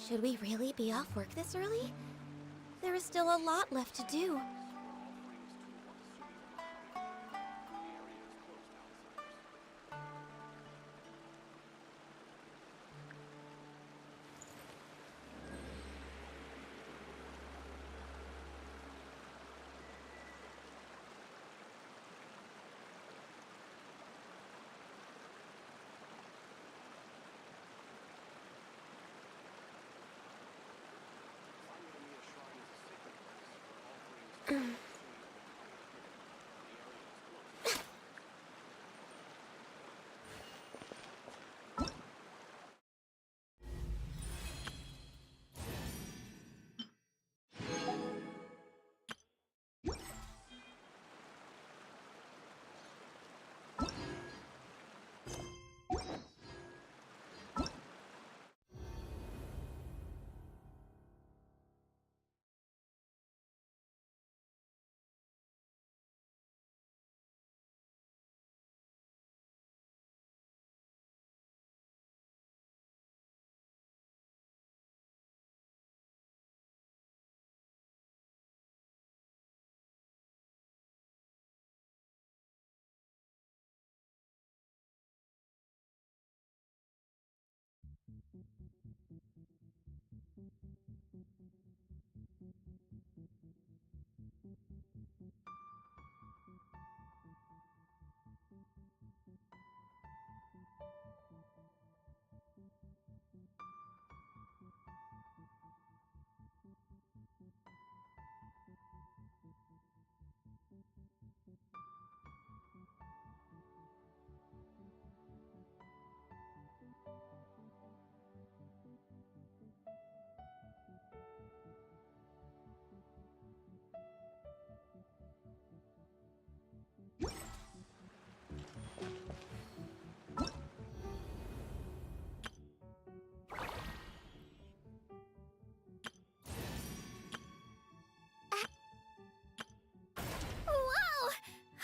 Should we really be off work this early? There is still a lot left to do. Wow!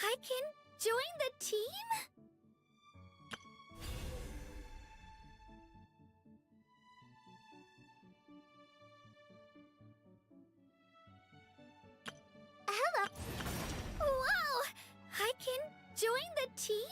I can join the team? Hello! Wow! I can join the team?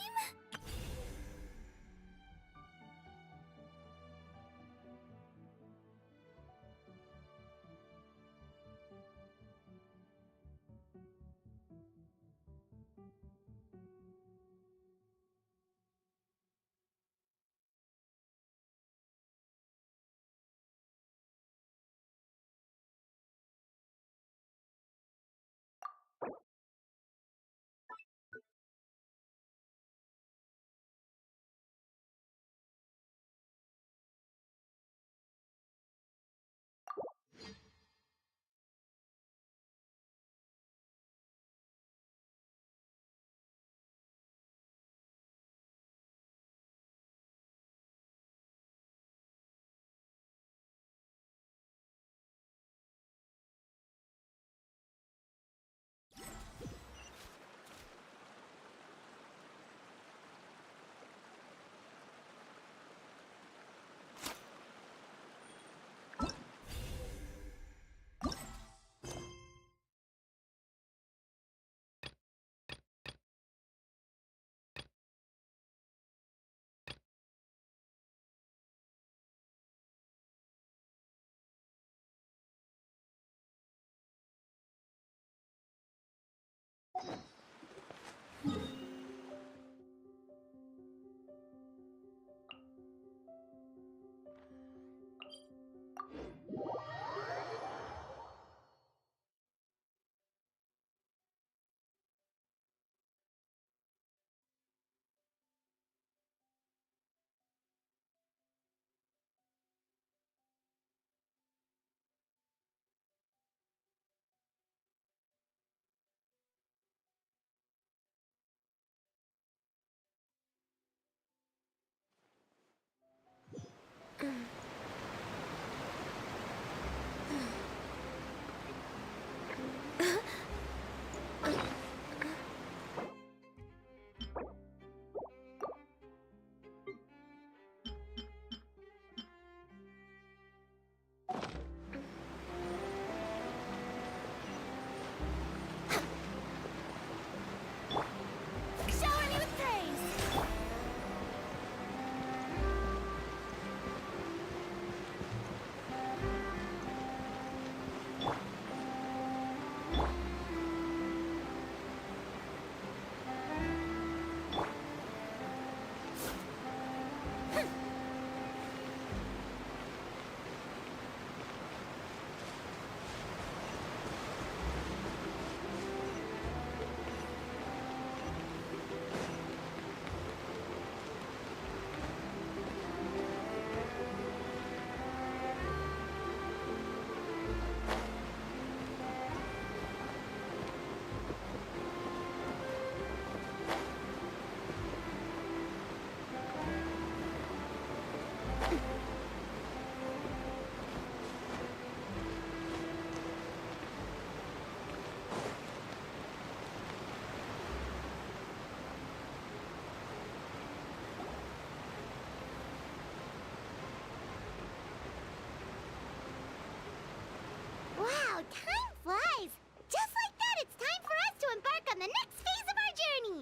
flies! Just like that, it's time for us to embark on the next phase of our journey!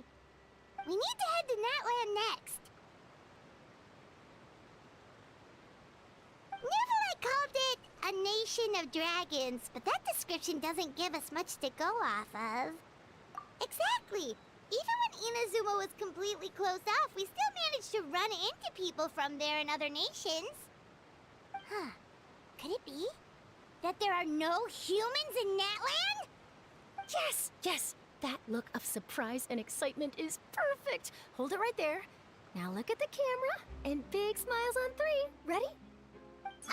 We need to head to Natland next. Neverlight called it a nation of dragons, but that description doesn't give us much to go off of. Exactly! Even when Inazuma was completely closed off, we still managed to run into people from there and other nations. Huh. Could it be that there are no humans in Natland? Yes, yes! That look of surprise and excitement is perfect! Hold it right there. Now look at the camera, and big smiles on 3. Ready?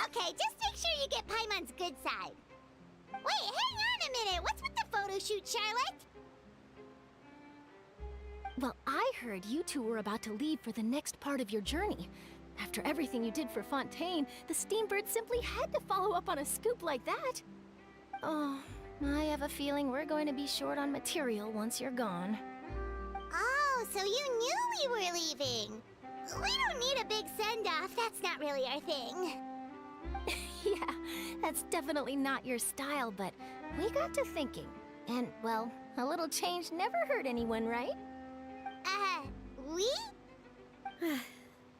Okay, just make sure you get Paimon's good side. Wait, hang on a minute! What's with the photo shoot, Charlotte? Well, I heard you two were about to leave for the next part of your journey. After everything you did for Fontaine, the Steambird simply had to follow up on a scoop like that. Oh, I have a feeling we're going to be short on material once you're gone. Oh, so you knew we were leaving. We don't need a big send-off. That's not really our thing. Yeah, that's definitely not your style, but we got to thinking. And, well, a little change never hurt anyone, right? We?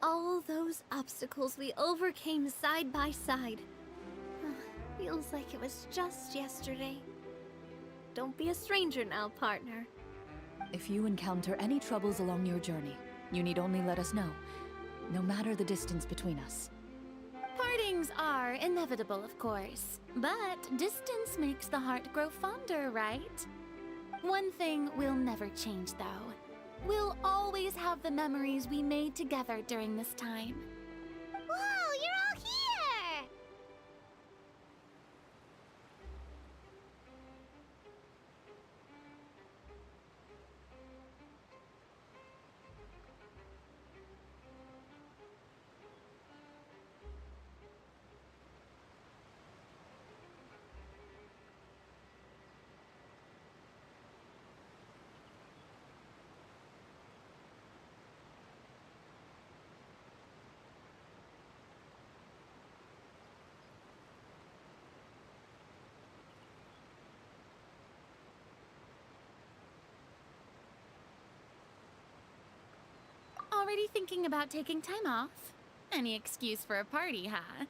All those obstacles we overcame side by side. Feels like it was just yesterday. Don't be a stranger now, partner. If you encounter any troubles along your journey, you need only let us know, no matter the distance between us. Partings are inevitable, of course, but distance makes the heart grow fonder, right? One thing will never change, though. We'll always have the memories we made together during this time. Whoa, you're all here! Already thinking about taking time off? Any excuse for a party, huh?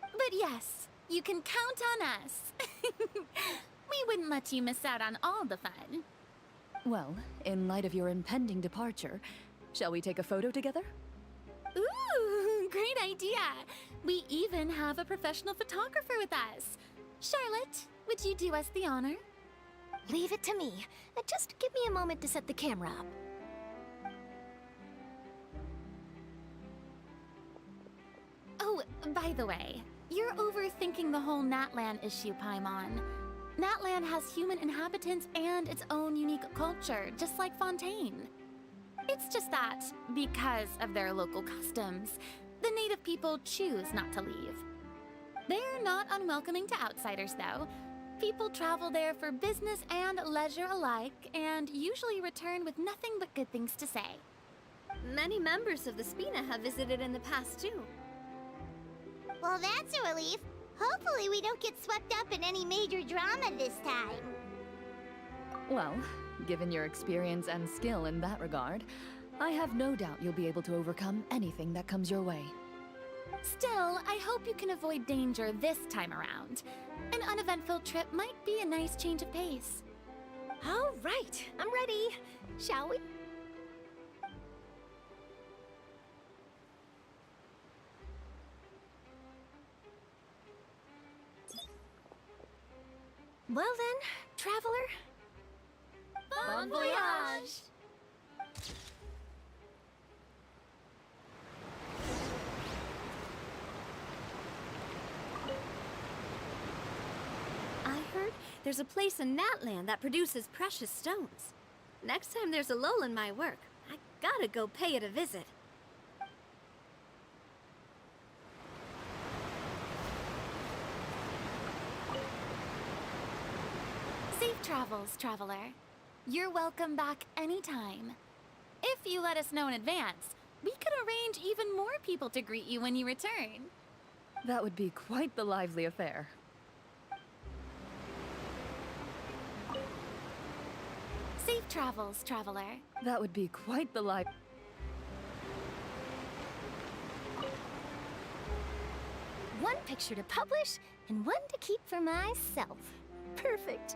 But yes, you can count on us. We wouldn't let you miss out on all the fun. Well, in light of your impending departure, shall we take a photo together? Ooh, great idea! We even have a professional photographer with us. Charlotte, would you do us the honor? Leave it to me. Just give me a moment to set the camera up. Oh, by the way, you're overthinking the whole Natland issue, Paimon. Natland has human inhabitants and its own unique culture, just like Fontaine. It's just that, because of their local customs, the native people choose not to leave. They're not unwelcoming to outsiders, though. People travel there for business and leisure alike, and usually return with nothing but good things to say. Many members of the Spina have visited in the past, too. Well, that's a relief. Hopefully we don't get swept up in any major drama this time. Well, given your experience and skill in that regard, I have no doubt you'll be able to overcome anything that comes your way. Still, I hope you can avoid danger this time around. An uneventful trip might be a nice change of pace. All right, I'm ready. Shall we? Well then, traveler. Bon voyage! I heard there's a place in Natland that produces precious stones. Next time there's a lull in my work, I gotta go pay it a visit. Safe travels, traveler. You're welcome back anytime. If you let us know in advance, we could arrange even more people to greet you when you return. That would be quite the lively affair. Safe travels, traveler. That would be quite the life. One picture to publish, and one to keep for myself. Perfect.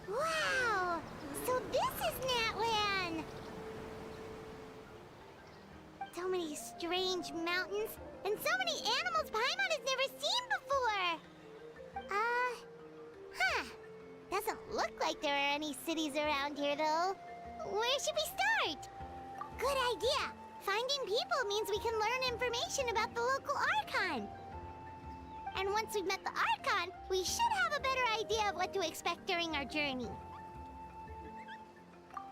Wow! So this is Natlan! So many strange mountains, and so many animals Paimon has never seen before! Doesn't look like there are any cities around here, though. Where should we start? Good idea! Finding people means we can learn information about the local Archon. And once we've met the Archon, we should have a better idea of what to expect during our journey.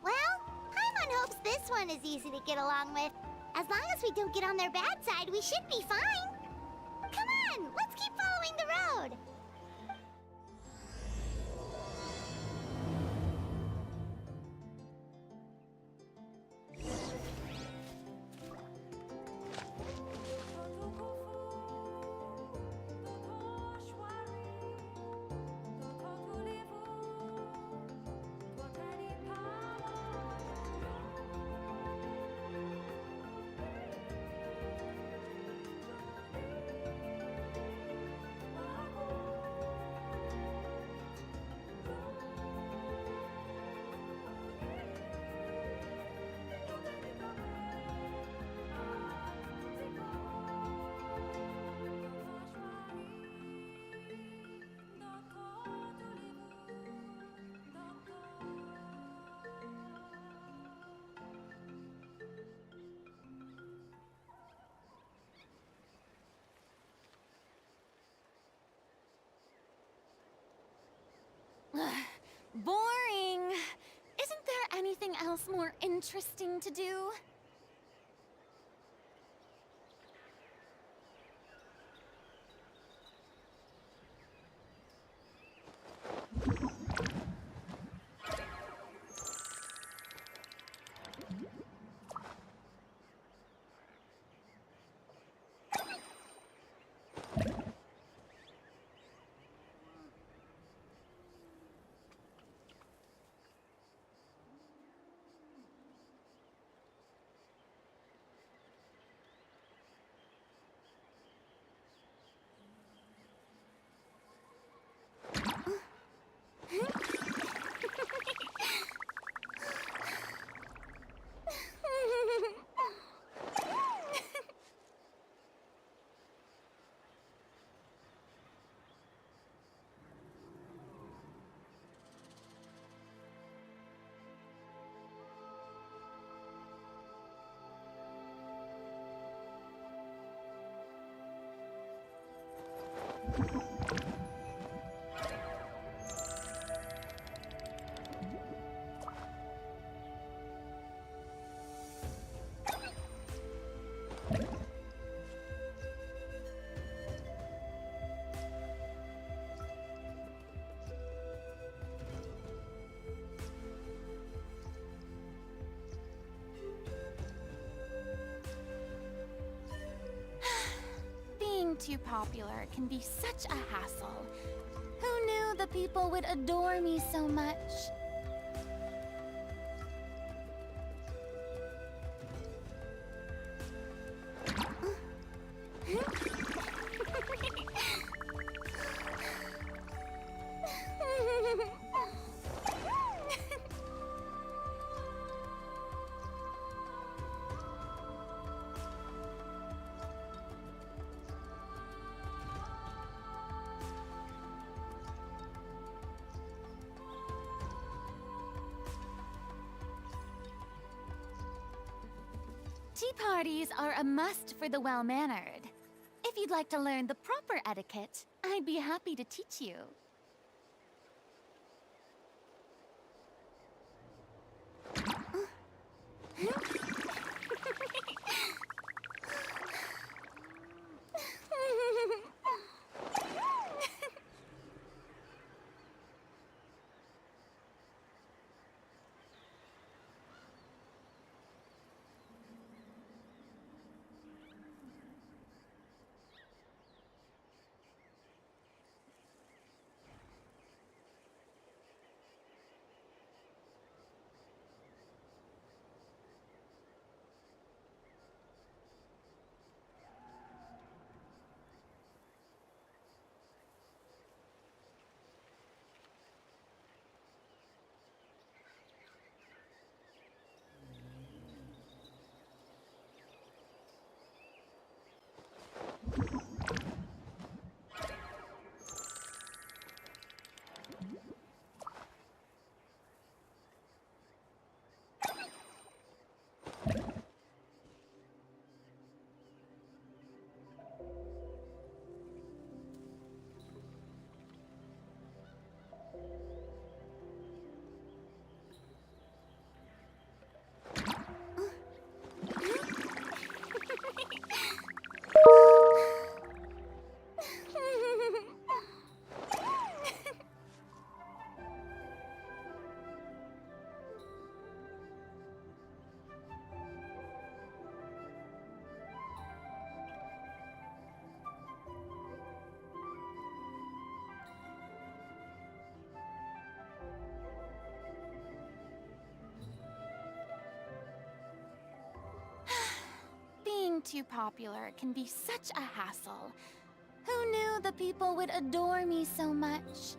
Well, Paimon hopes this one is easy to get along with. As long as we don't get on their bad side, we should be fine. Come on, let's keep following the road. Boring! Isn't there anything else more interesting to do? too popular can be such a hassle. Who knew the people would adore me so much? Tea parties are a must for the well-mannered. If you'd like to learn the proper etiquette, I'd be happy to teach you. Being too popular can be such a hassle. Who knew the people would adore me so much?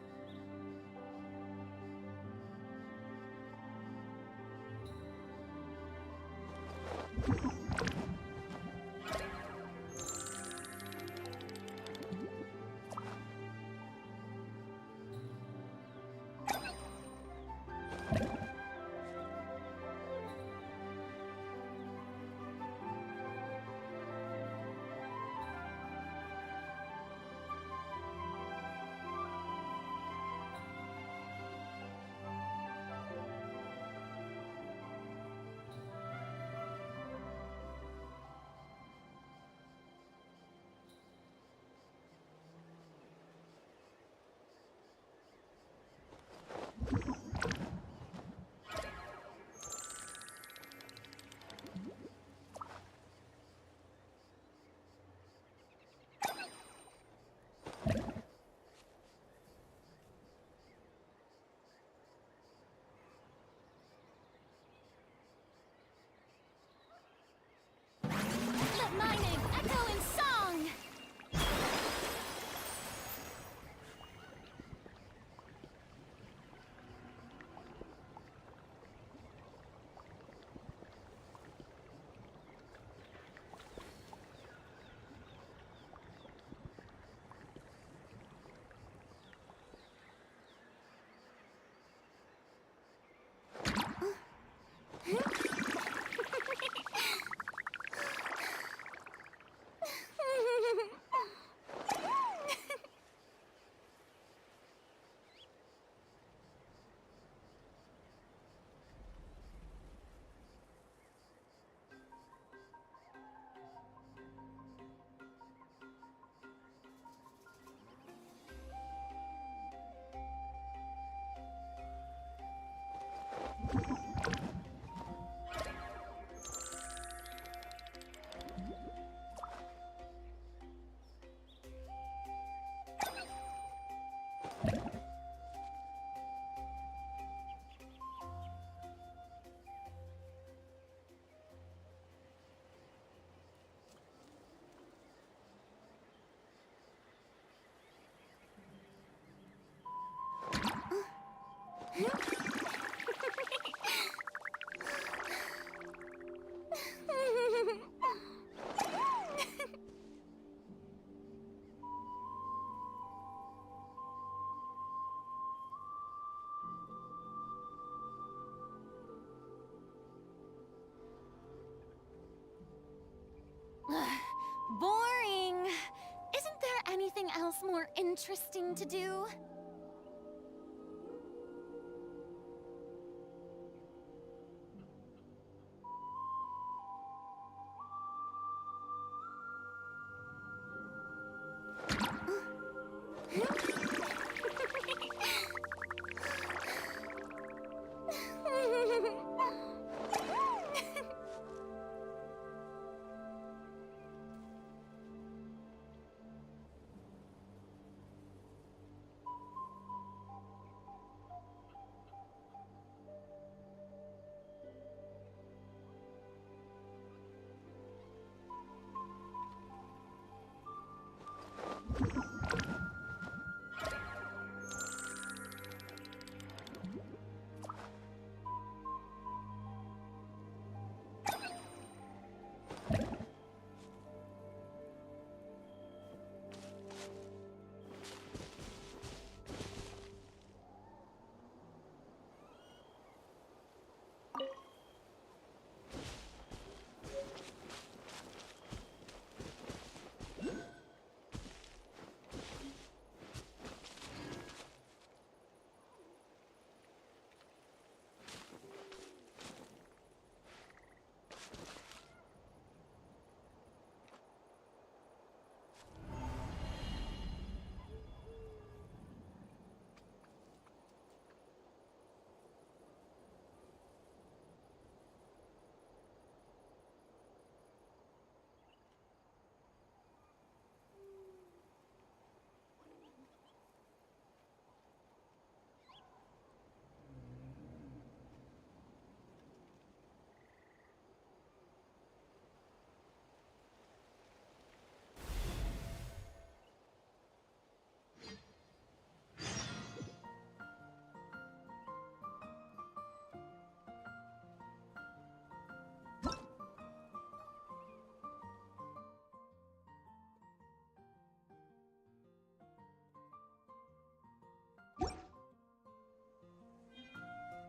more interesting to do.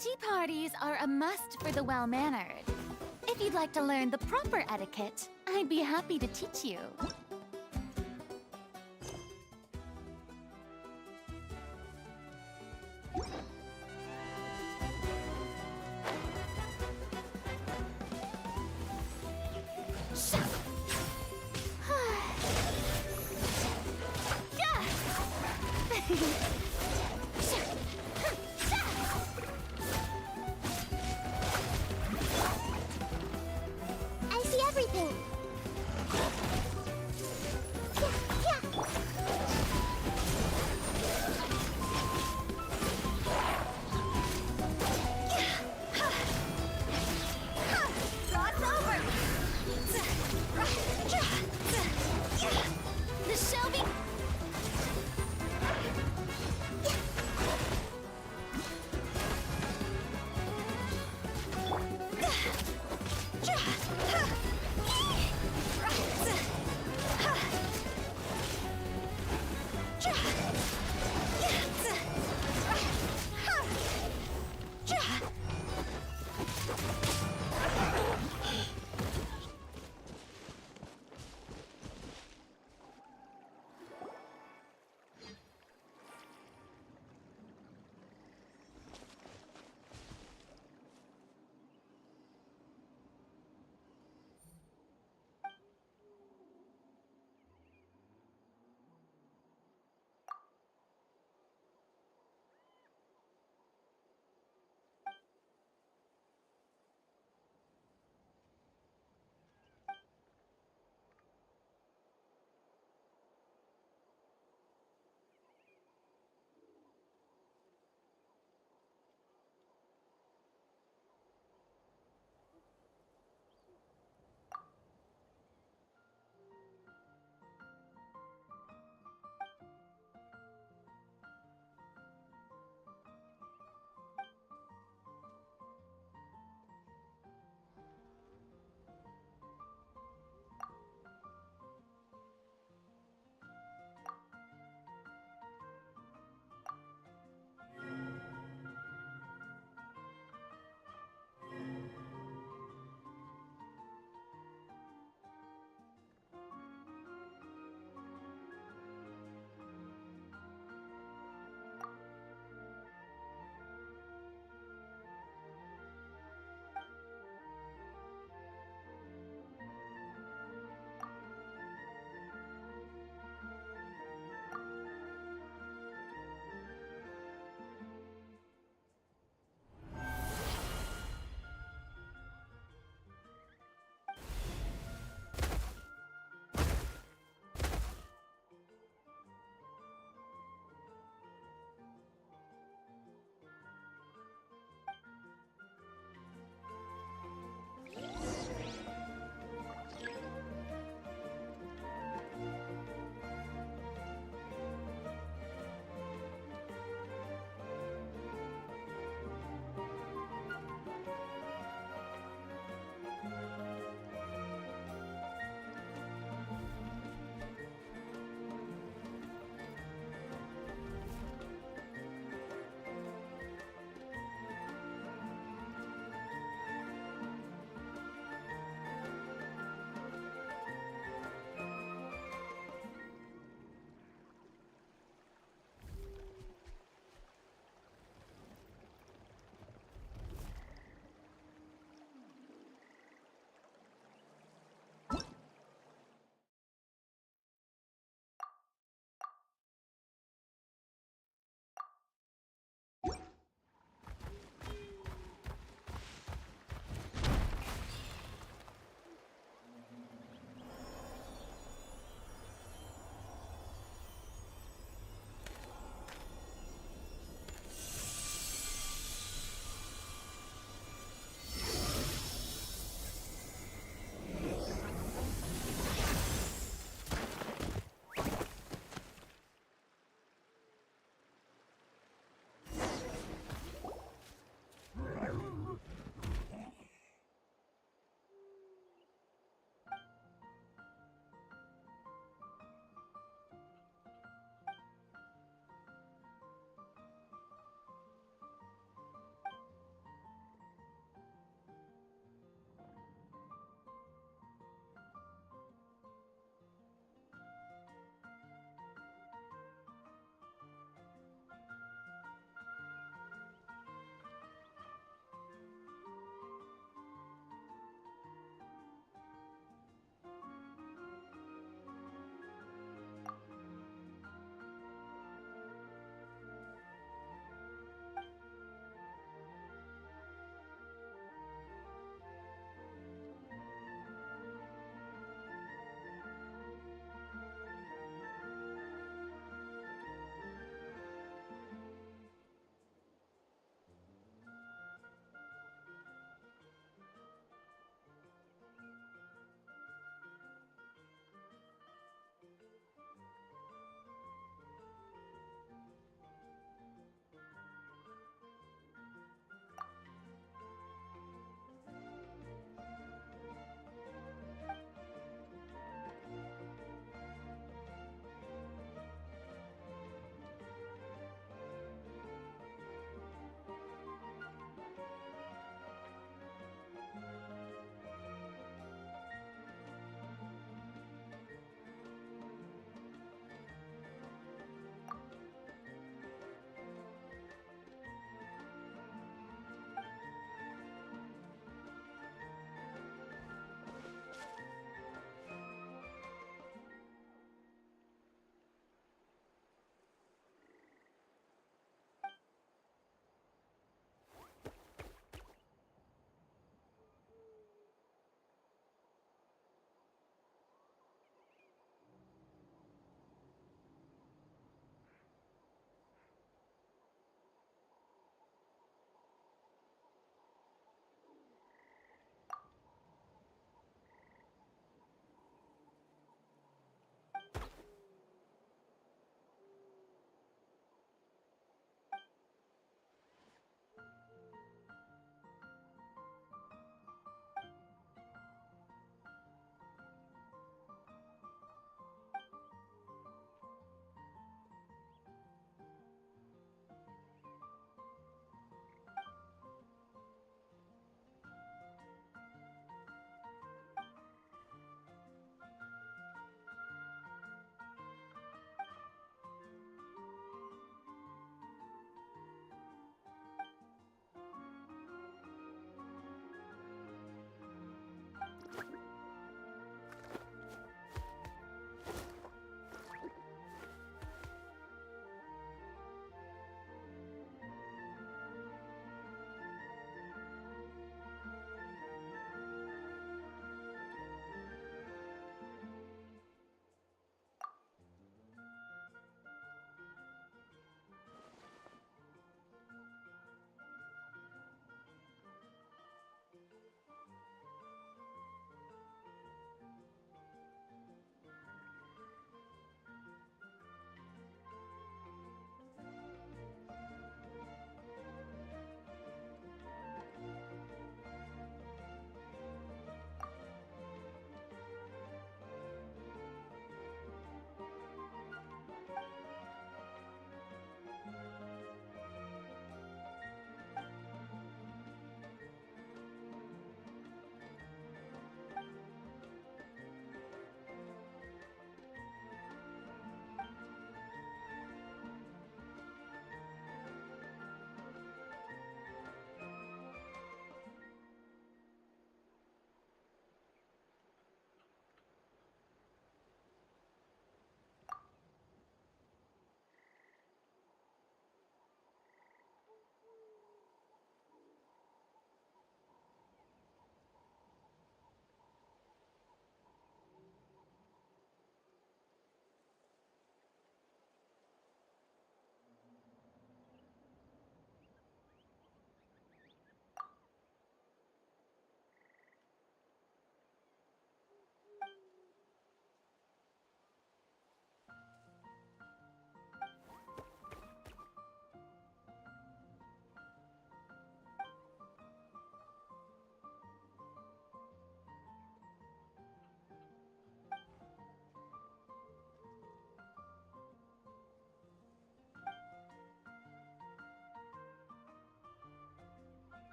Tea parties are a must for the well-mannered. If you'd like to learn the proper etiquette, I'd be happy to teach you. I see everything. Rod's over! The Shelby...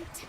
right.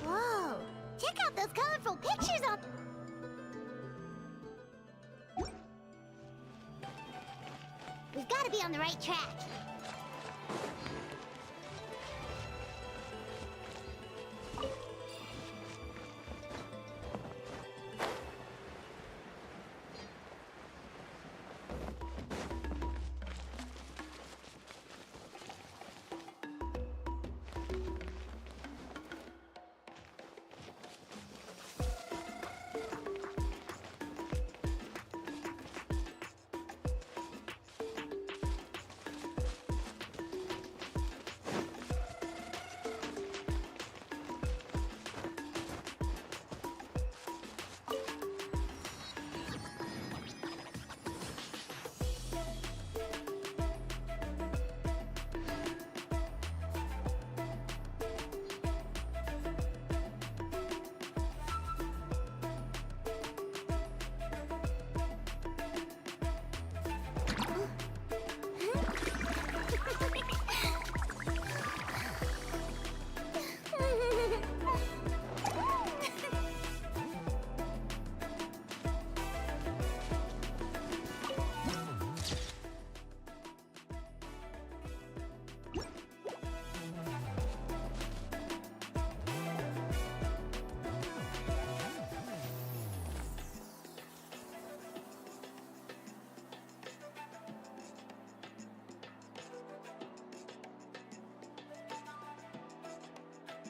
Whoa! Check out those colorful pictures on... We've got to be on the right track.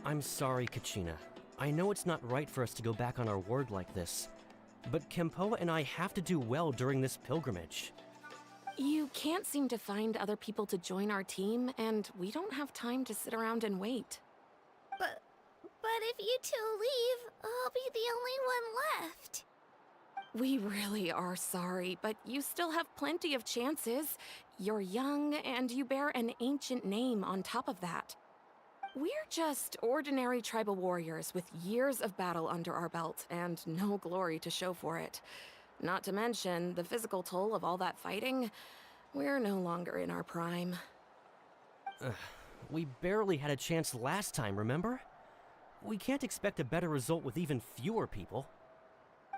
I'm sorry, Kachina. I know it's not right for us to go back on our word like this, but Kempoa and I have to do well during this pilgrimage. You can't seem to find other people to join our team, and we don't have time to sit around and wait. But if you two leave, I'll be the only one left. We really are sorry, but you still have plenty of chances. You're young, and you bear an ancient name on top of that. We're just ordinary tribal warriors with years of battle under our belt and no glory to show for it. Not to mention the physical toll of all that fighting. We're no longer in our prime. We barely had a chance last time, remember? We can't expect a better result with even fewer people.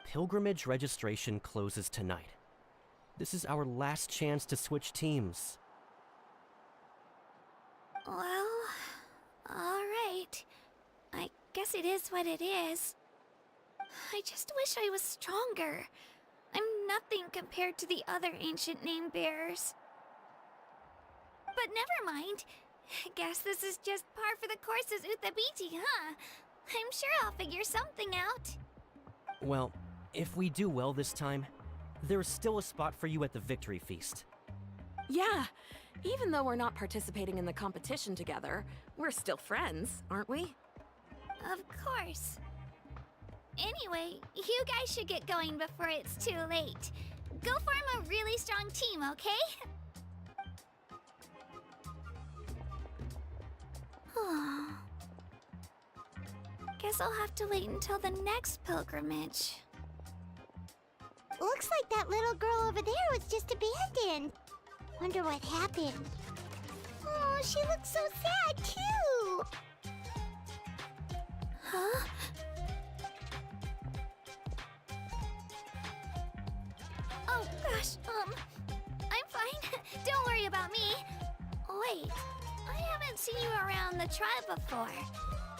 Pilgrimage registration closes tonight. This is our last chance to switch teams. Well, alright. I guess it is what it is. I just wish I was stronger. I'm nothing compared to the other ancient name bearers. But never mind. Guess this is just par for the course as Uthabiti, huh? I'm sure I'll figure something out. Well, if we do well this time, there's still a spot for you at the victory feast. Yeah, even though we're not participating in the competition together, we're still friends, aren't we? Of course. Anyway, you guys should get going before it's too late. Go form a really strong team, okay? Guess I'll have to wait until the next pilgrimage. Looks like that little girl over there was just abandoned. Wonder what happened. Oh, she looks so sad, too. Huh? Oh gosh, I'm fine. Don't worry about me. Wait, I haven't seen you around the tribe before.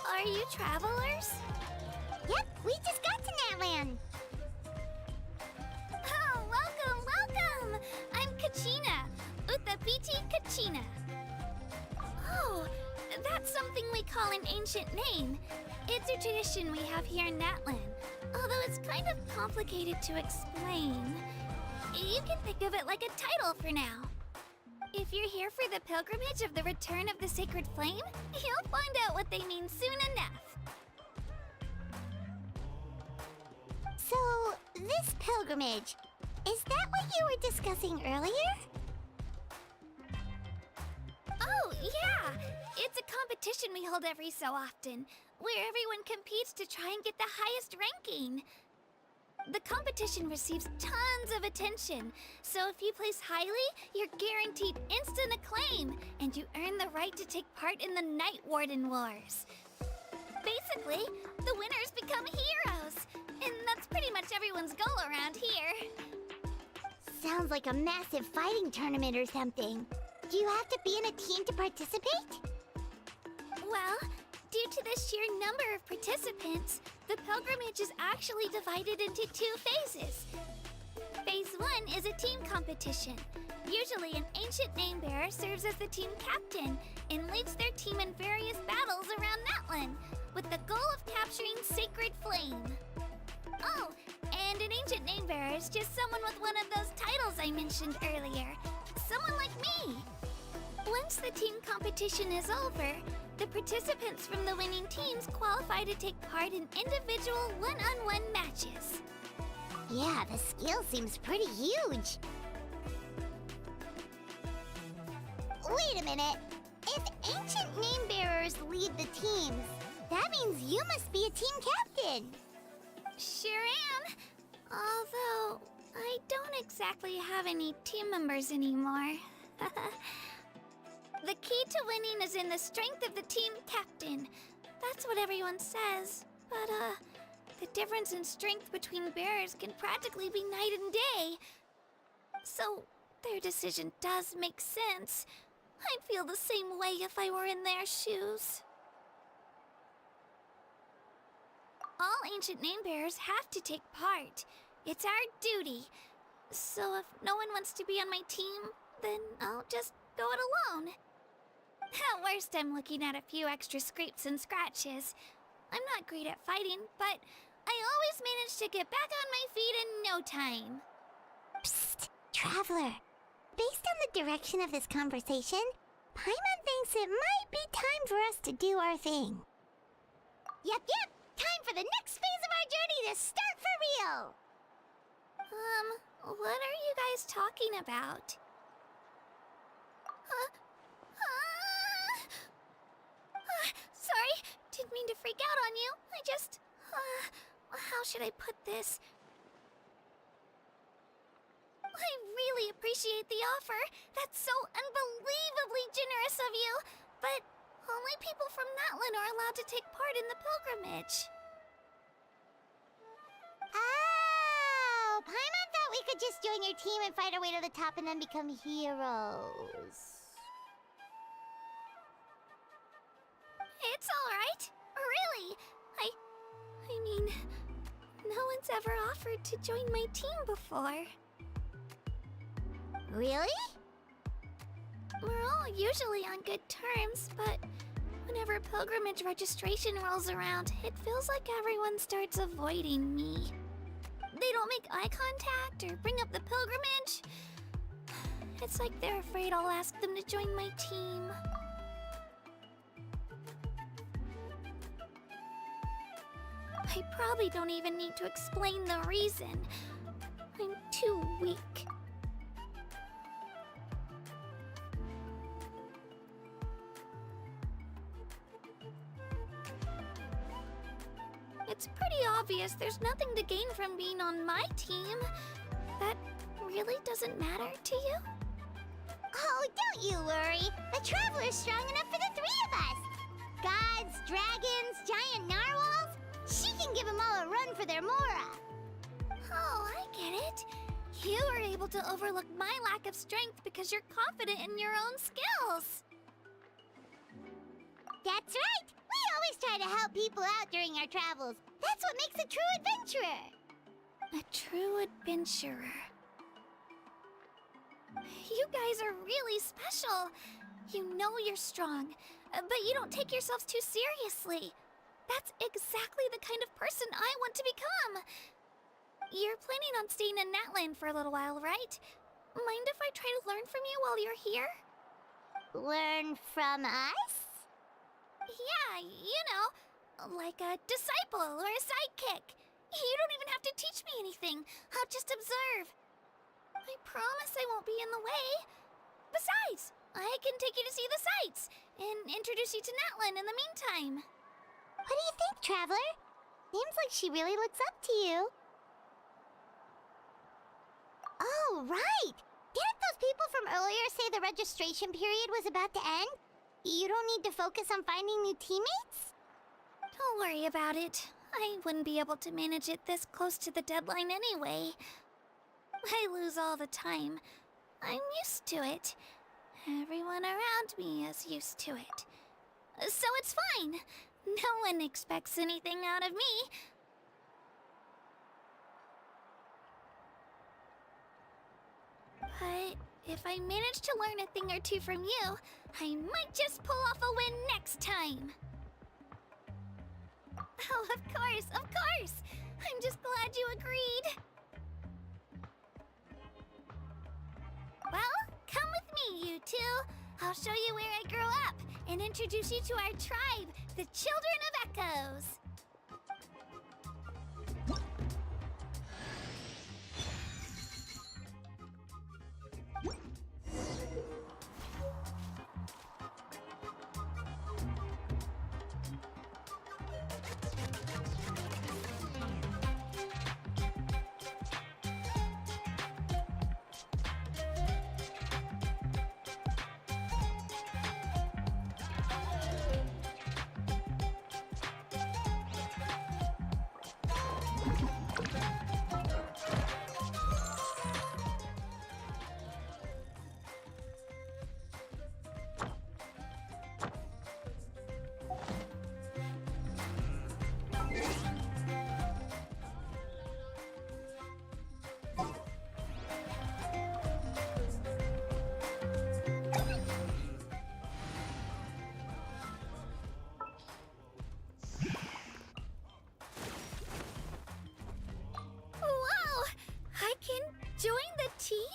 Are you travelers? Yep, we just got to Natlan. Oh, welcome! I'm Kachina, Uthapiti Kachina. Oh, that's something we call an ancient name. It's a tradition we have here in Natlan, although it's kind of complicated to explain. You can think of it like a title for now. If you're here for the pilgrimage of the return of the sacred flame, you'll find out what they mean soon enough. So, this pilgrimage, is that what you were discussing earlier? Oh, yeah! It's a competition we hold every so often, where everyone competes to try and get the highest ranking. The competition receives tons of attention, so if you place highly, you're guaranteed instant acclaim, and you earn the right to take part in the Night Warden Wars. Basically, the winners become heroes, and that's pretty much everyone's goal around here. Sounds like a massive fighting tournament or something. Do you have to be in a team to participate? Well, due to the sheer number of participants, the pilgrimage is actually divided into 2 phases. Phase 1 is a team competition. Usually, an ancient name bearer serves as the team captain and leads their team in various battles around Natlan, with the goal of capturing Sacred Flame. Oh, and an ancient name bearer is just someone with one of those titles I mentioned earlier. Someone like me. Once the team competition is over, the participants from the winning teams qualify to take part in individual one-on-one matches. Yeah, the scale seems pretty huge. Wait a minute. If ancient name bearers lead the teams, that means you must be a team captain. Sure am. Although, I don't exactly have any team members anymore. The key to winning is in the strength of the team captain. That's what everyone says. But, the difference in strength between bearers can practically be night and day. So, their decision does make sense. I'd feel the same way if I were in their shoes. All ancient name bearers have to take part. It's our duty. So if no one wants to be on my team, then I'll just go it alone. At worst, I'm looking at a few extra scrapes and scratches. I'm not great at fighting, but I always manage to get back on my feet in no time. Psst, Traveler. Based on the direction of this conversation, Paimon thinks it might be time for us to do our thing. Yep. Time for the next phase of our journey to start for real! What are you guys talking about? Sorry, didn't mean to freak out on you. I just, how should I put this? I really appreciate the offer. That's so unbelievably generous of you. But only people from Natlan are allowed to take part in the pilgrimage. Oh, Paimon thought we could just join your team and fight our way to the top and then become heroes. It's all right. Really. I mean, no one's ever offered to join my team before. Really? We're all usually on good terms, but whenever pilgrimage registration rolls around, it feels like everyone starts avoiding me. They don't make eye contact or bring up the pilgrimage. It's like they're afraid I'll ask them to join my team. I probably don't even need to explain the reason. I'm too weak. It's pretty obvious there's nothing to gain from being on my team. That really doesn't matter to you? Oh, don't you worry. The Traveler's strong enough for the three of us. Gods, dragons, giant narwhals. She can give them all a run for their Mora. Oh, I get it. You are able to overlook my lack of strength because you're confident in your own skills. That's right. We always try to help people out during our travels. That's what makes a true adventurer. A true adventurer. You guys are really special. You know you're strong, but you don't take yourselves too seriously. That's exactly the kind of person I want to become. You're planning on staying in Natland for a little while, right? Mind if I try to learn from you while you're here? Learn from us? Yeah, you know, like a disciple or a sidekick. You don't even have to teach me anything. I'll just observe. I promise I won't be in the way. Besides, I can take you to see the sights and introduce you to Natlan in the meantime. What do you think, Traveler? Seems like she really looks up to you. Oh, right! Didn't those people from earlier say the registration period was about to end? You don't need to focus on finding new teammates? Don't worry about it. I wouldn't be able to manage it this close to the deadline anyway. I lose all the time. I'm used to it. Everyone around me is used to it. So it's fine. No one expects anything out of me. But if I manage to learn a thing or two from you, I might just pull off a win next time. Oh, of course, of course! I'm just glad you agreed. Well, come with me, you two. I'll show you where I grew up and introduce you to our tribe, the Children of Echoes. Whoa! I can join the team?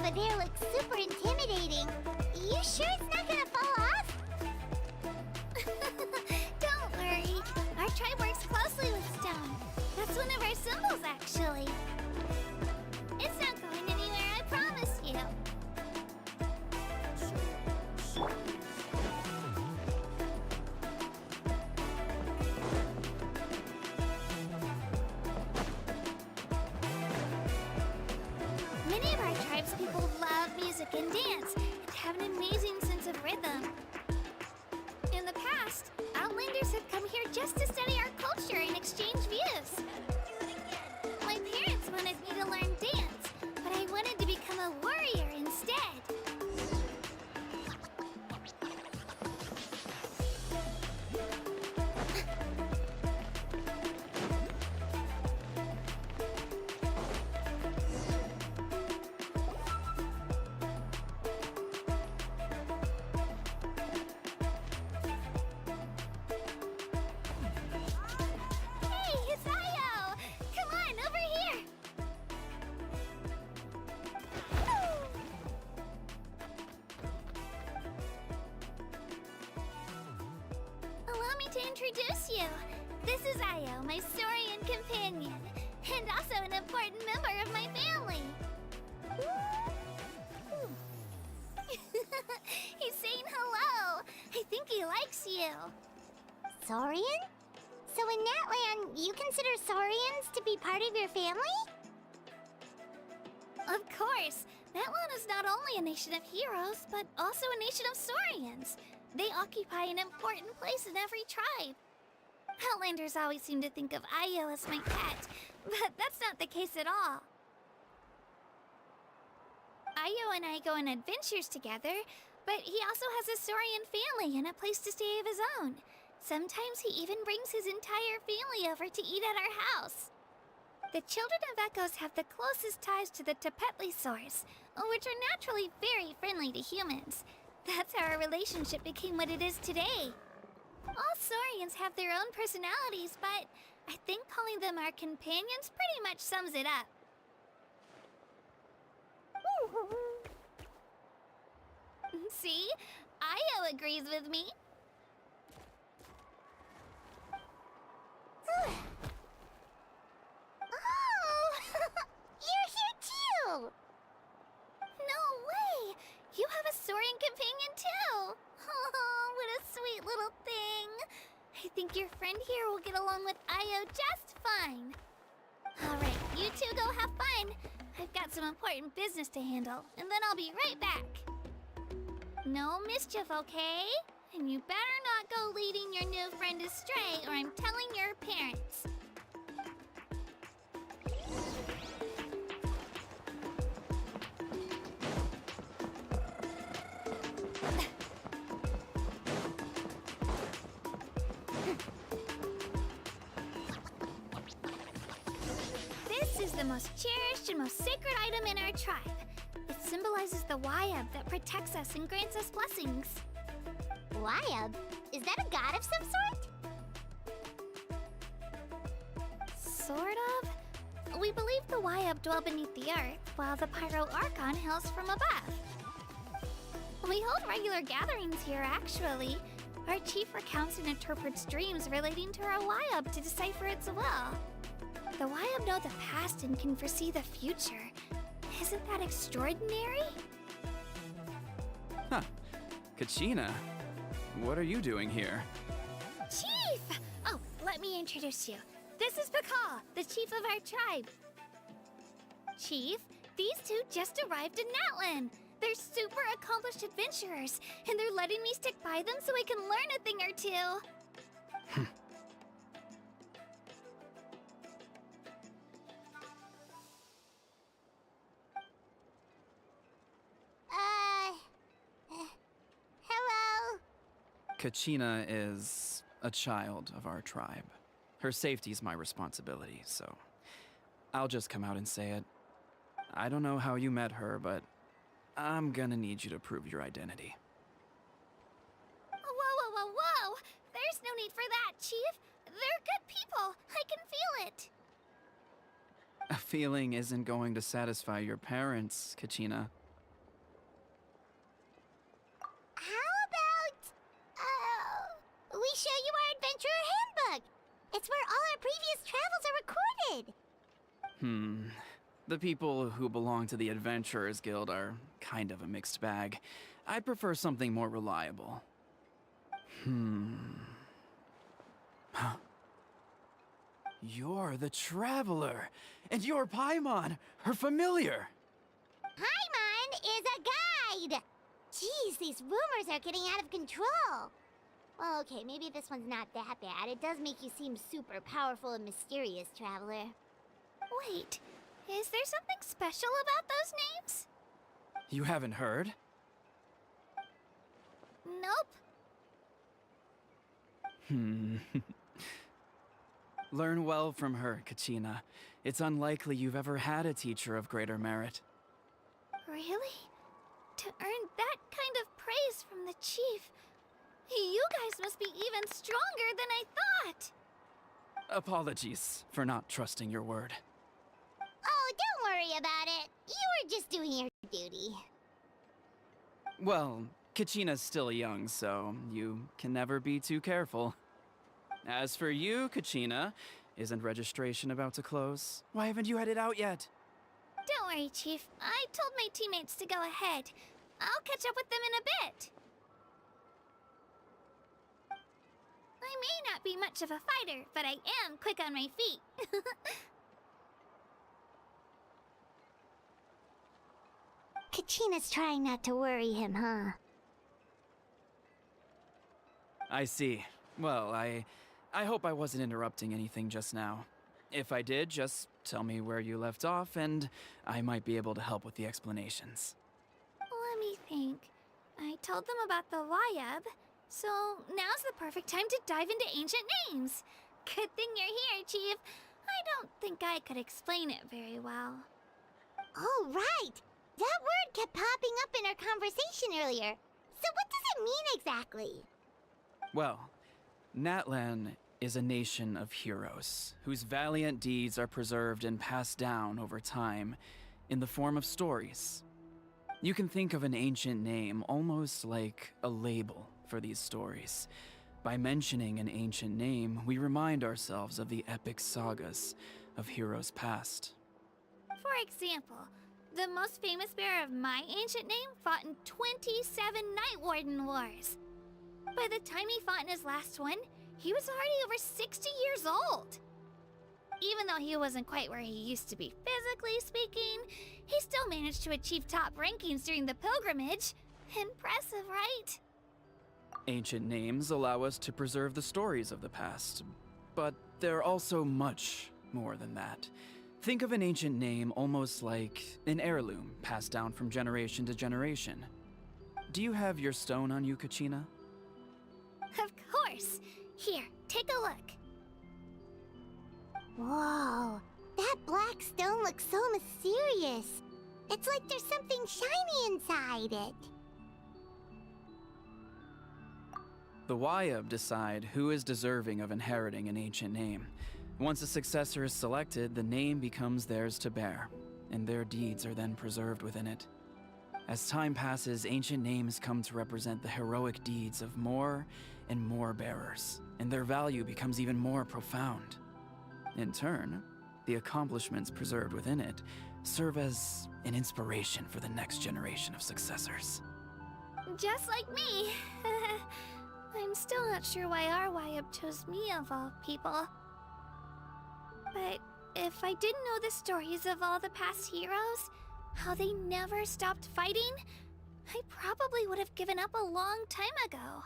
over there looks super intimidating. You sure it's not gonna fall off? Don't worry. Our tribe works closely with stone. That's one of our symbols, actually. It's not going anywhere, I promise you. Many of our tribespeople love music and dance and have an amazing sense of rhythm. In the past, Outlanders have come here just to study our culture and exchange views. My parents wanted me to learn dance, but I wanted to become a warrior instead. Hey, it's Io! Come on, over here! Allow me to introduce you. This is Io, my Saurian companion, and also an important member of my family. He's saying hello. I think he likes you. Saurian? So in Natland, you consider Saurians to be part of your family? Of course, Natlan is not only a nation of heroes, but also a nation of Saurians. They occupy an important place in every tribe. Outlanders always seem to think of Io as my pet, but that's not the case at all. Io and I go on adventures together, but he also has a Saurian family and a place to stay of his own. Sometimes he even brings his entire family over to eat at our house. The children of Echoes have the closest ties to the Tepetli source, which are naturally very friendly to humans. That's how our relationship became what it is today. All Saurians have their own personalities, but I think calling them our companions pretty much sums it up. See? Io agrees with me. Oh! You're here too! No way! You have a Saurian companion too! Oh, what a sweet little thing! I think your friend here will get along with Io just fine. Alright, you two go have fun. I've got some important business to handle, and then I'll be right back. No mischief, okay? And you better not go leading your new friend astray, or I'm telling your parents. This is the most cherished and most sacred item in our tribe. It symbolizes the Wayab that protects us and grants us blessings. Wayab? Is that a god of some sort? Sort of. We believe the Wayab dwell beneath the earth, while the Pyro Archon hails from above. We hold regular gatherings here, actually. Our chief recounts and interprets dreams relating to our Wayab to decipher its will. The Wayab know the past and can foresee the future. Isn't that extraordinary? Huh. Kachina, what are you doing here? Chief! Oh, let me introduce you. This is Pakal, the chief of our tribe. Chief, these two just arrived in Natlan. They're super accomplished adventurers, and they're letting me stick by them so I can learn a thing or two. Hello? Kachina is a child of our tribe. Her safety's my responsibility, so I'll just come out and say it. I don't know how you met her, but I'm gonna need you to prove your identity. Whoa! There's no need for that, Chief. They're good people. I can feel it. A feeling isn't going to satisfy your parents, Kachina. It's where all our previous travels are recorded. The people who belong to the Adventurers Guild are kind of a mixed bag. I'd prefer something more reliable. Huh. You're the Traveler, and you're Paimon, her familiar. Paimon is a guide! Jeez, these rumors are getting out of control. Well, okay, maybe this one's not that bad. It does make you seem super powerful and mysterious, Traveler. Wait, is there something special about those names? You haven't heard? Nope. Learn well from her, Kachina. It's unlikely you've ever had a teacher of greater merit. Really? To earn that kind of praise from the chief, you guys must be even stronger than I thought. Apologies for not trusting your word. Oh, don't worry about it. You were just doing your duty. Well, Kachina's still young, so you can never be too careful. As for you, Kachina, isn't registration about to close? Why haven't you headed out yet? Don't worry, Chief. I told my teammates to go ahead. I'll catch up with them in a bit. I may not be much of a fighter, but I am quick on my feet. Kachina's trying not to worry him, huh? I see. Well, I hope I wasn't interrupting anything just now. If I did, just tell me where you left off, and I might be able to help with the explanations. Let me think. I told them about the Wayab, so now's the perfect time to dive into ancient names. Good thing you're here, Chief. I don't think I could explain it very well. Oh, right! That word kept popping up in our conversation earlier. So what does it mean exactly? Well, Natlan is a nation of heroes whose valiant deeds are preserved and passed down over time in the form of stories. You can think of an ancient name almost like a label for these stories. By mentioning an ancient name, we remind ourselves of the epic sagas of heroes past. For example, the most famous bearer of my ancient name fought in 27 Night Warden Wars. By the time he fought in his last one, he was already over 60 years old. Even though he wasn't quite where he used to be physically speaking, he still managed to achieve top rankings during the pilgrimage. Impressive, right? Ancient names allow us to preserve the stories of the past, but they're also much more than that. Think of an ancient name almost like an heirloom passed down from generation to generation. Do you have your stone on you, Kachina? Of course. Here, take a look. Whoa, that black stone looks so mysterious. It's like there's something shiny inside it. The Wayab decide who is deserving of inheriting an ancient name. Once a successor is selected, the name becomes theirs to bear, and their deeds are then preserved within it. As time passes, ancient names come to represent the heroic deeds of more and more bearers, and their value becomes even more profound. In turn, the accomplishments preserved within it serve as an inspiration for the next generation of successors. Just like me. I'm still not sure why our Wayab chose me of all people. But if I didn't know the stories of all the past heroes, how they never stopped fighting, I probably would have given up a long time ago.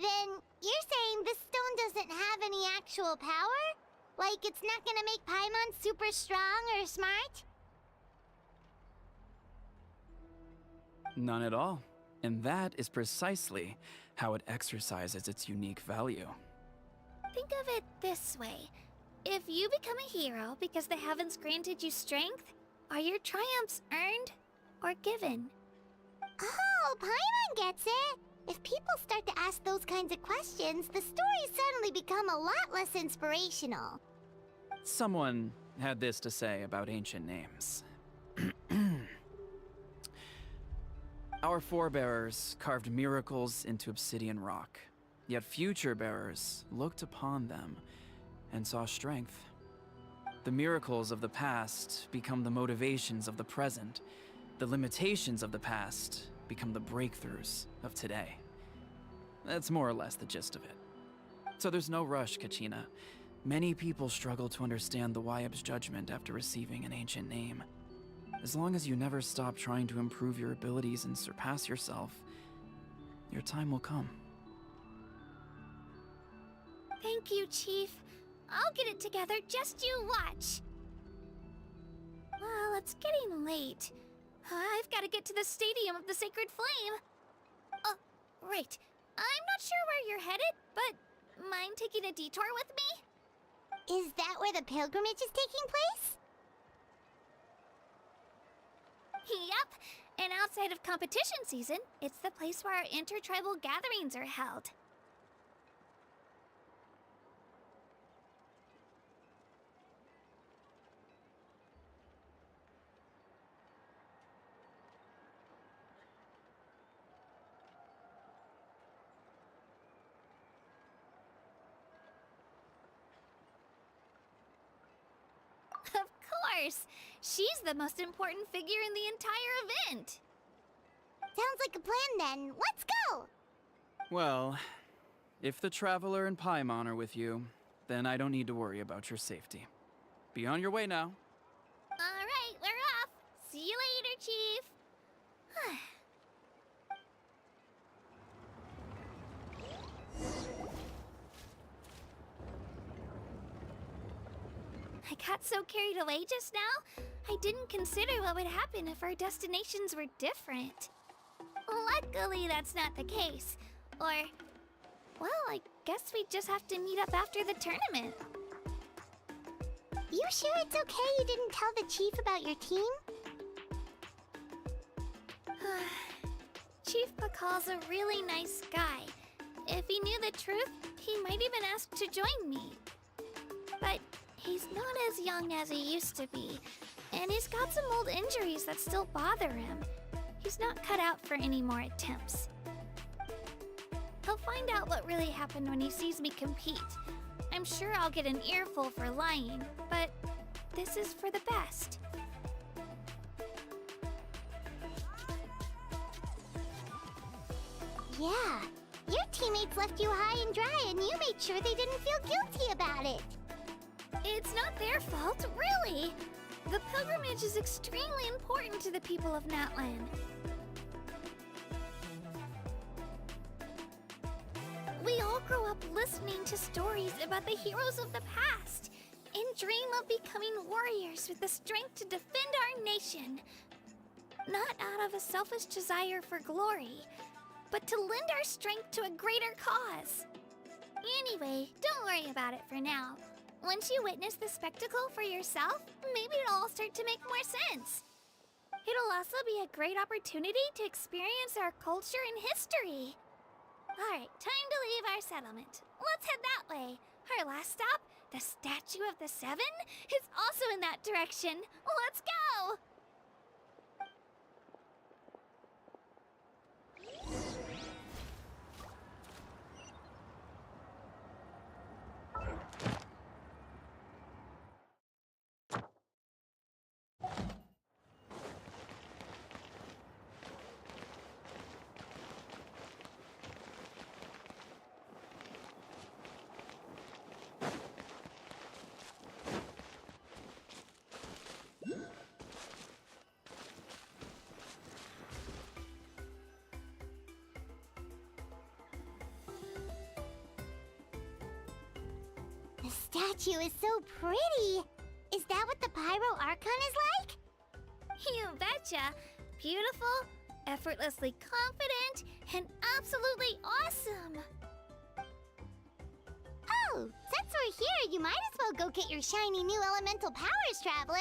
Then you're saying this stone doesn't have any actual power? Like it's not gonna make Paimon super strong or smart? None at all. And that is precisely how it exercises its unique value. Think of it this way. If you become a hero because the heavens granted you strength, are your triumphs earned or given? Oh, Paimon gets it! If people start to ask those kinds of questions, the stories suddenly become a lot less inspirational. Someone had this to say about ancient names. Our forebears carved miracles into obsidian rock. Yet future bearers looked upon them and saw strength. The miracles of the past become the motivations of the present. The limitations of the past become the breakthroughs of today. That's more or less the gist of it. So there's no rush, Kachina. Many people struggle to understand the Wyeb's judgment after receiving an ancient name. As long as you never stop trying to improve your abilities and surpass yourself, your time will come. Thank you, Chief. I'll get it together, just you watch. Well, it's getting late. I've got to get to the Stadium of the Sacred Flame. Oh, right. I'm not sure where you're headed, but mind taking a detour with me? Is that where the pilgrimage is taking place? Yep, and outside of competition season, it's the place where our intertribal gatherings are held. Of course! She's the most important figure in the entire event! Sounds like a plan then. Let's go! Well, if the Traveler and Paimon are with you, then I don't need to worry about your safety. Be on your way now. Alright, we're off! See you later, Chief! I got so carried away just now, I didn't consider what would happen if our destinations were different. Luckily, that's not the case. Or, well, I guess we just have to meet up after the tournament. You sure it's okay you didn't tell the chief about your team? Chief Pakal's a really nice guy. If he knew the truth, he might even ask to join me. But he's not as young as he used to be, and he's got some old injuries that still bother him. He's not cut out for any more attempts. He'll find out what really happened when he sees me compete. I'm sure I'll get an earful for lying, but this is for the best. Yeah, your teammates left you high and dry and you made sure they didn't feel guilty about it. It's not their fault, really. The pilgrimage is extremely important to the people of Natlan. We all grow up listening to stories about the heroes of the past and dream of becoming warriors with the strength to defend our nation. Not out of a selfish desire for glory, but to lend our strength to a greater cause. Anyway, don't worry about it for now. Once you witness the spectacle for yourself, maybe it'll all start to make more sense. It'll also be a great opportunity to experience our culture and history. Alright, time to leave our settlement. Let's head that way. Our last stop, the Statue of the Seven, is also in that direction. Let's go! The statue is so pretty. Is that what the Pyro Archon is like? You betcha! Beautiful, effortlessly confident, and absolutely awesome! Oh, since we're here, you might as well go get your shiny new elemental powers, Traveler.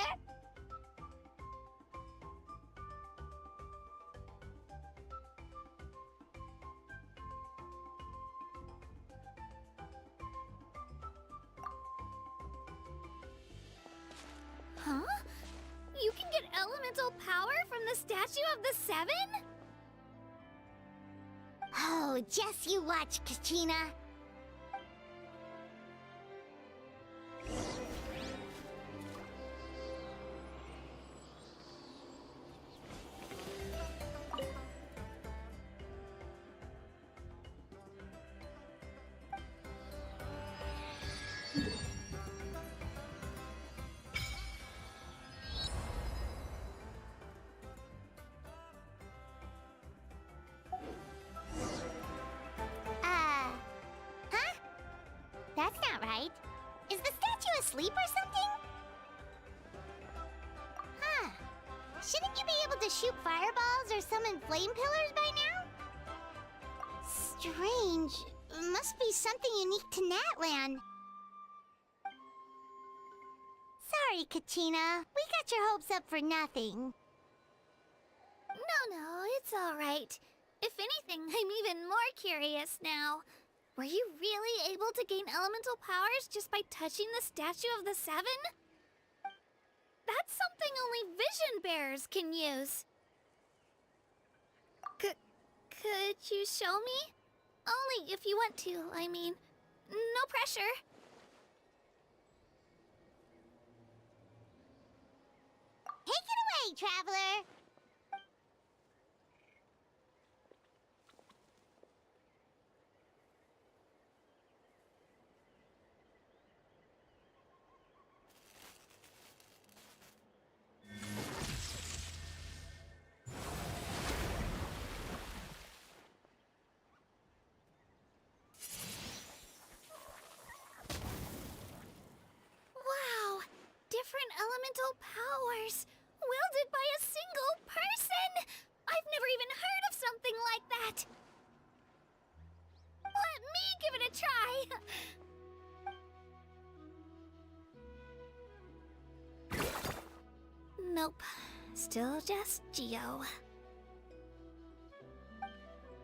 Huh? You can get elemental power from the Statue of the Seven? Oh, Oh, just you watch, Kachina. Huh? That's not right. Is the statue asleep or something? Huh. Shouldn't you be able to shoot fireballs or summon flame pillars by now? Strange. Must be something unique to Natlan. Sorry, Kachina. We got your hopes up for nothing. No, it's all right. If anything, I'm even more curious now. Were you really able to gain elemental powers just by touching the Statue of the Seven? That's something only vision bearers can use. Could you show me? Only if you want to, I mean. No pressure. Take it away, Traveler! Wow! Different elemental powers, wielded by a single person! I've never even heard of something like that! Let me give it a try! Nope. Still just Geo.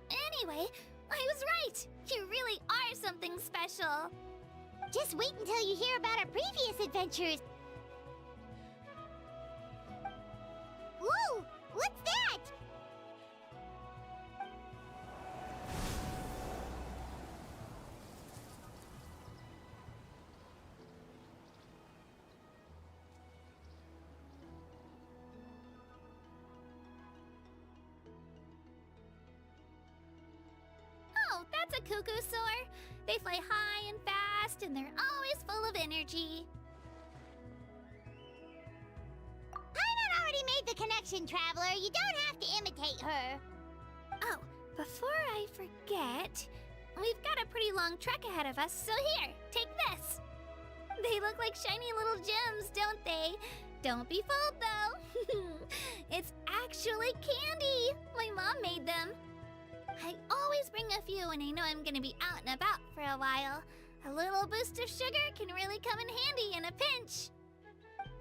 Anyway, I was right! You really are something special! Just wait until you hear about our previous adventures. Ooh! What's that? Oh, that's a cuckoo soar. They fly high and fast, and they're always full of energy. Paimon already made the connection, Traveler. You don't have to imitate her. Oh, before I forget, we've got a pretty long trek ahead of us, so here, take this. They look like shiny little gems, don't they? Don't be fooled, though. It's actually candy. My mom made them. I always bring a few when I know I'm gonna be out and about for a while. A little boost of sugar can really come in handy in a pinch.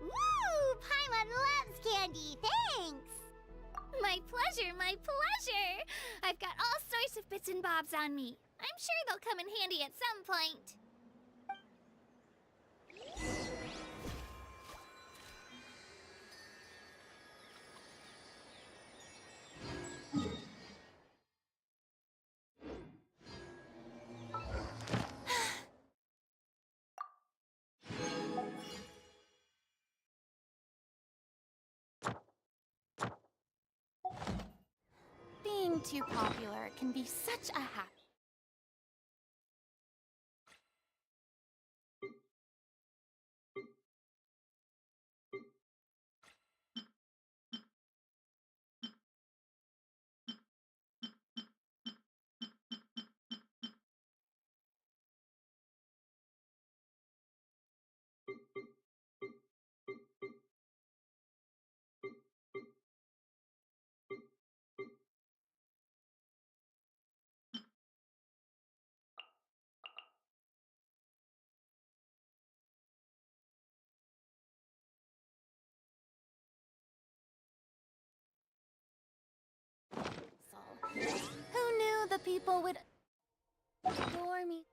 Woo! Paimon loves candy. Thanks. My pleasure, my pleasure. I've got all sorts of bits and bobs on me. I'm sure they'll come in handy at some point. Being too popular can be such a hassle. Who knew the people would adore me?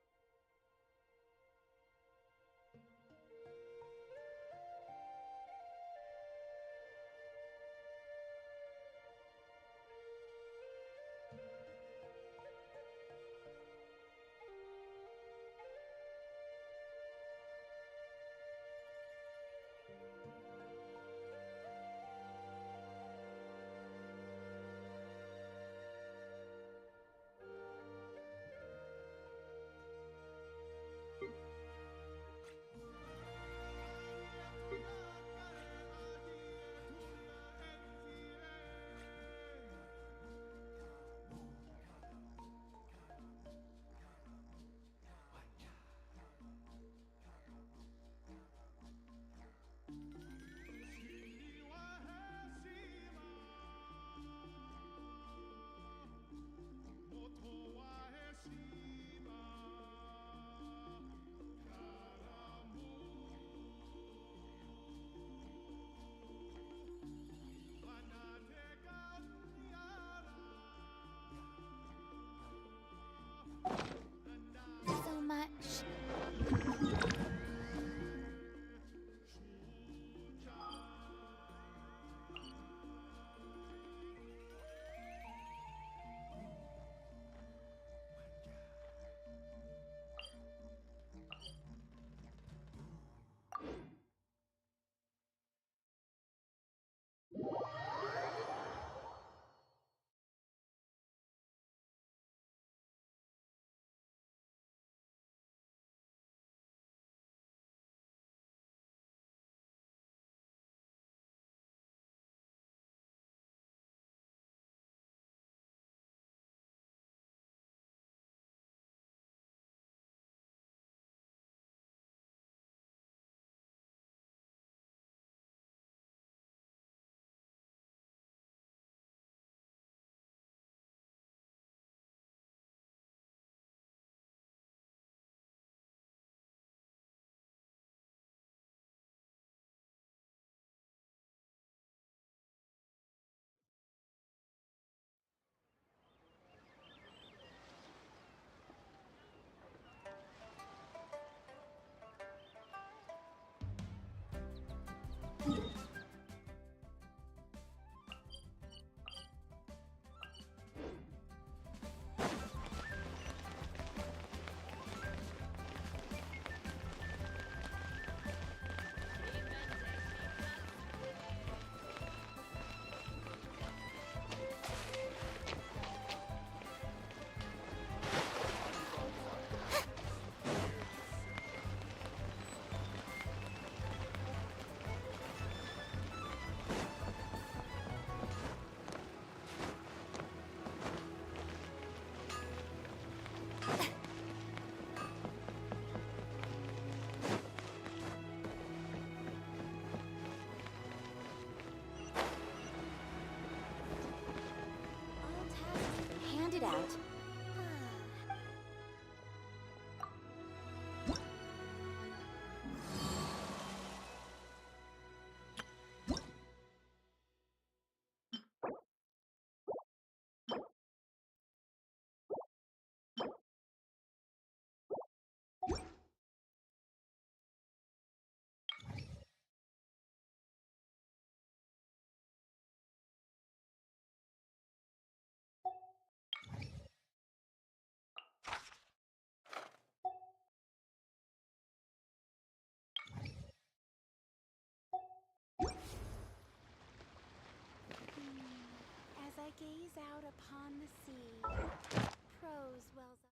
I gaze out upon the sea, prose wells up.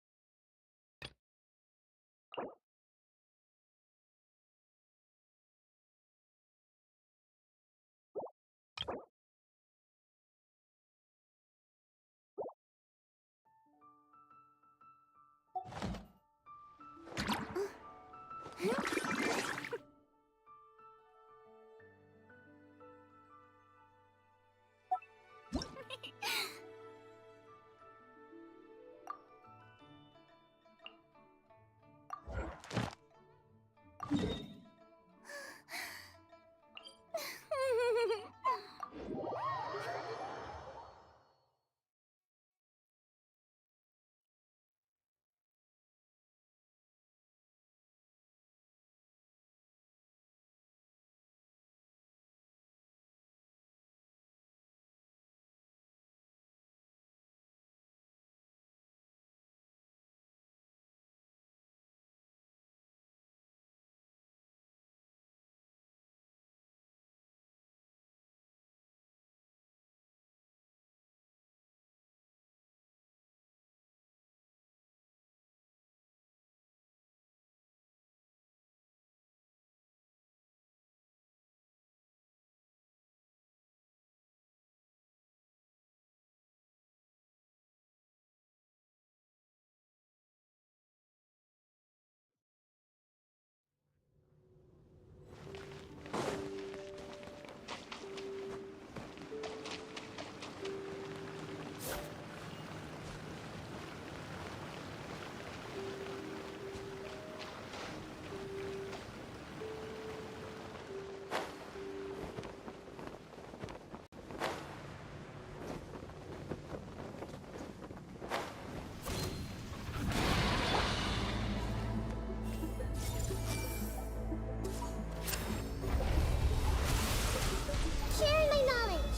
Sharing my knowledge.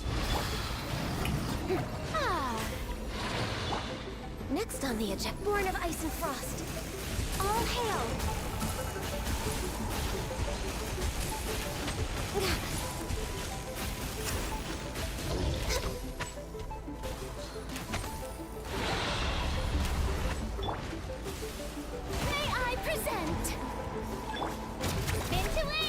Next on the agenda, born of ice and frost. All hail! May I present? Into it!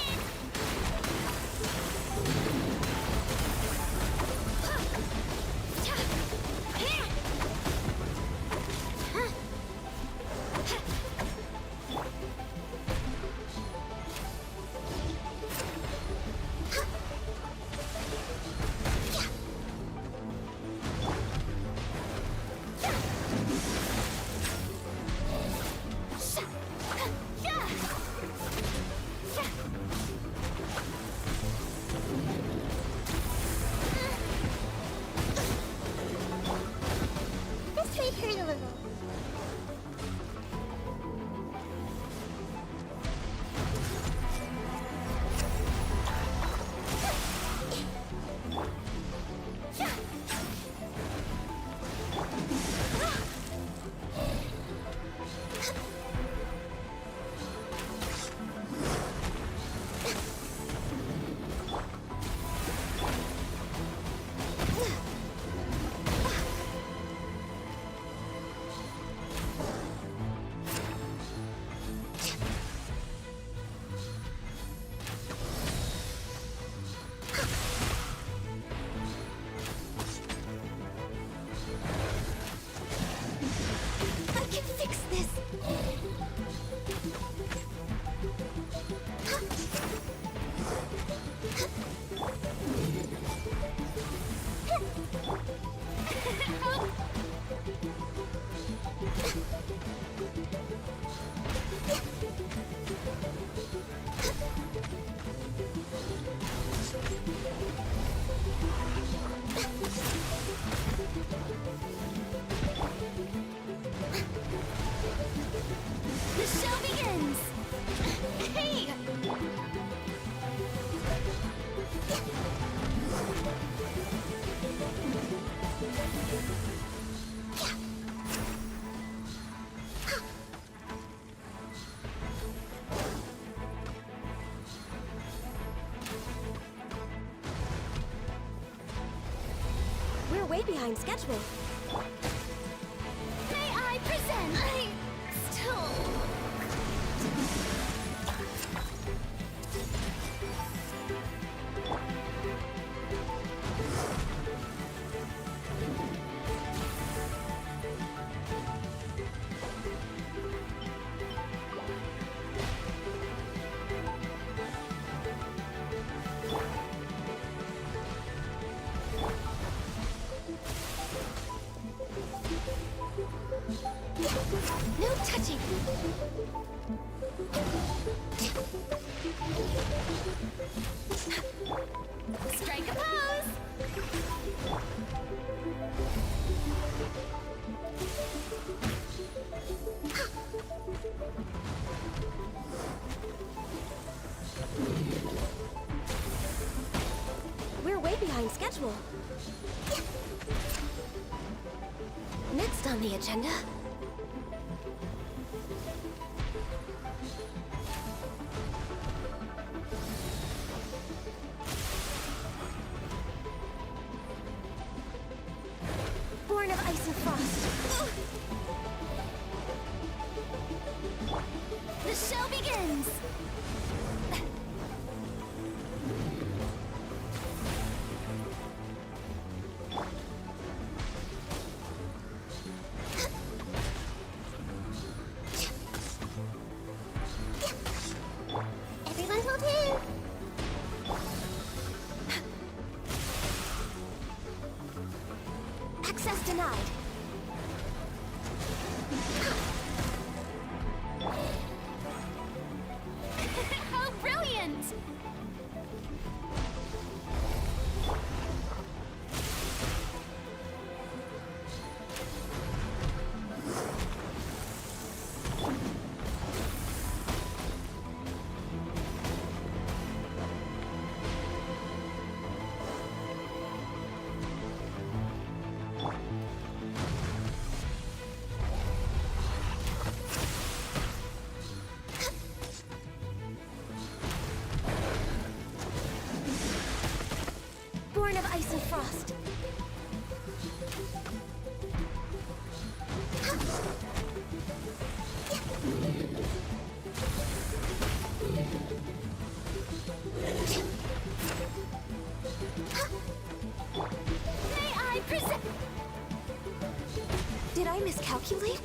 way behind schedule. May I present? I still... No touching. Strike a pose. We're way behind schedule. Next on the agenda. Born of ice and frost. The show begins. Everyone hold hands. Access denied. How brilliant! Born of ice and frost. May I present? Did I miscalculate?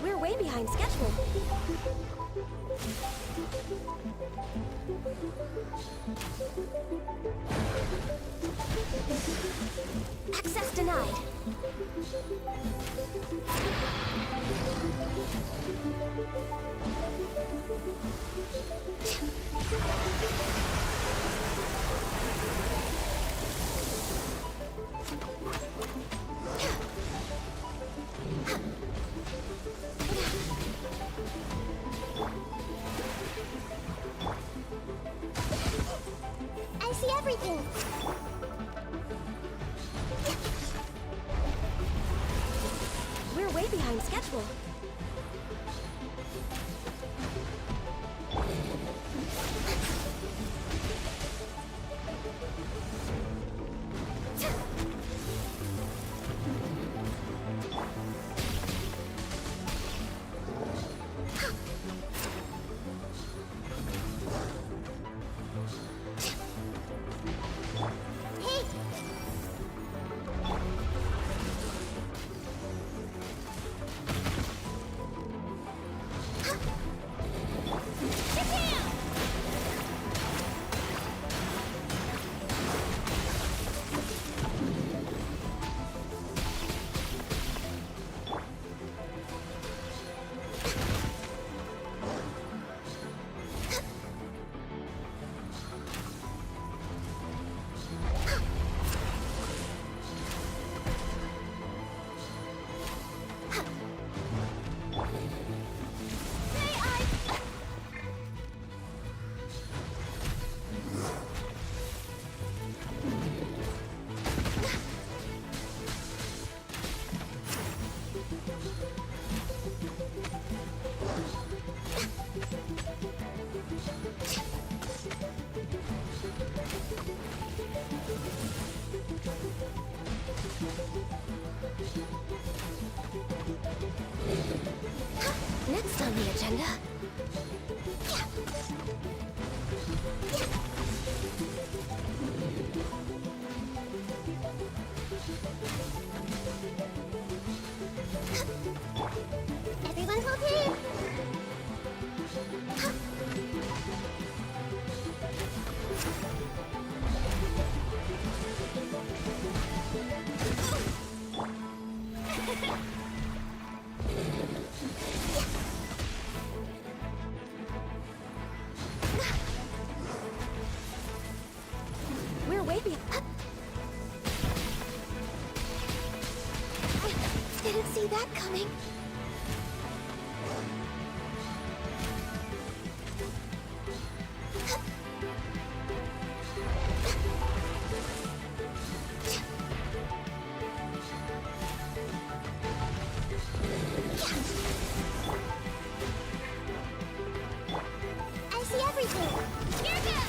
We're way behind schedule. Access denied. I see everything. We're way behind schedule. Next on the agenda. Everyone hold it! We're way be- Didn't see that coming. I see everything! Here goes!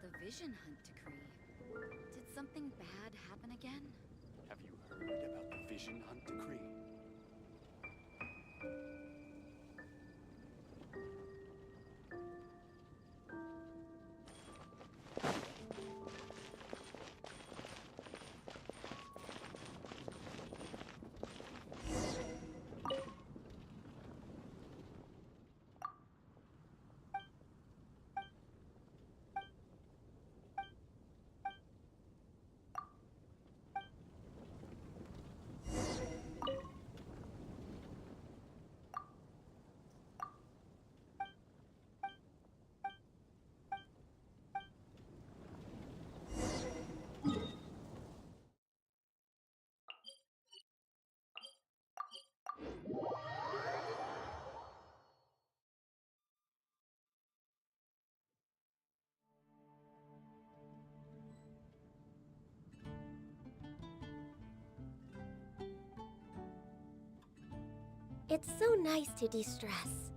The Vision Hunt decree. Did something bad happen again? Have you heard about the Vision Hunt decree? It's so nice to de-stress.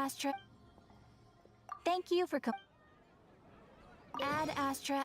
Astra. Thank you for Ad Astra.